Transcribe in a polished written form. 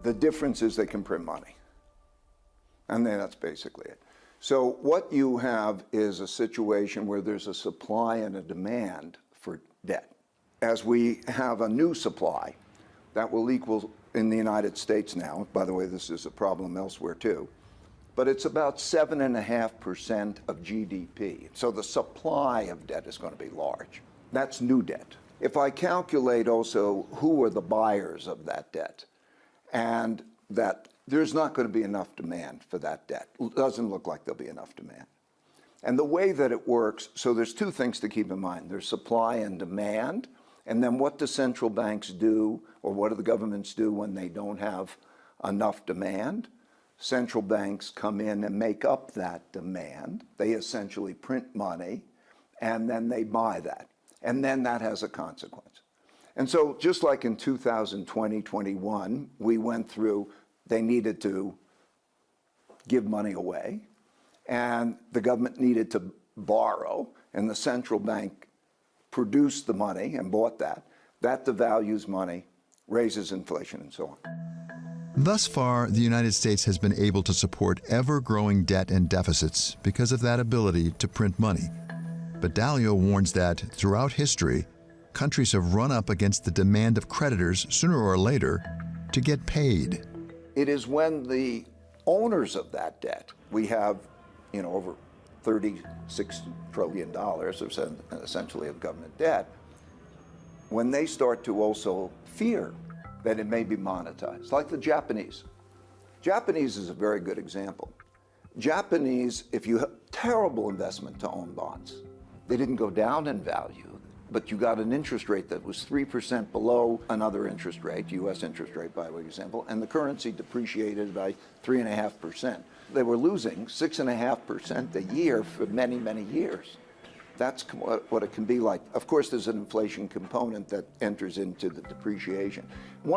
The difference is they can print money. And then that's basically it. So what you have is a situation where there's a supply and a demand for debt. As we have a new supply, that will equal in the United States now, by the way, this is a problem elsewhere too, but it's about 7.5% of GDP. So the supply of debt is going to be large. That's new debt. If I calculate also who are the buyers of that debt, and that there's not going to be enough demand for that debt. It doesn't look like there'll be enough demand. And the way that it works, so there's two things to keep in mind. There's supply and demand, and then what do central banks do, or what do the governments do when they don't have enough demand? Central banks come in and make up that demand. They essentially print money, and then they buy that. And then that has a consequence. And so just like in 2020, 21, we went through, they needed to give money away, and the government needed to borrow, and the central bank produced the money and bought that. That devalues money, raises inflation, and so on. Thus far, the United States has been able to support ever-growing debt and deficits because of that ability to print money. But Dalio warns that, throughout history, countries have run up against the demand of creditors sooner or later to get paid. It is when the owners of that debt, we have, over $36 trillion essentially of government debt, when they start to also fear that it may be monetized, like the Japanese. Japanese is a very good example. Japanese, if you have terrible investment to own bonds, they didn't go down in value, but you got an interest rate that was 3% below another interest rate, U.S. interest rate by example, and the currency depreciated by 3.5%. They were losing 6.5% a year for many, many years. That's what it can be like. Of course, there's an inflation component that enters into the depreciation.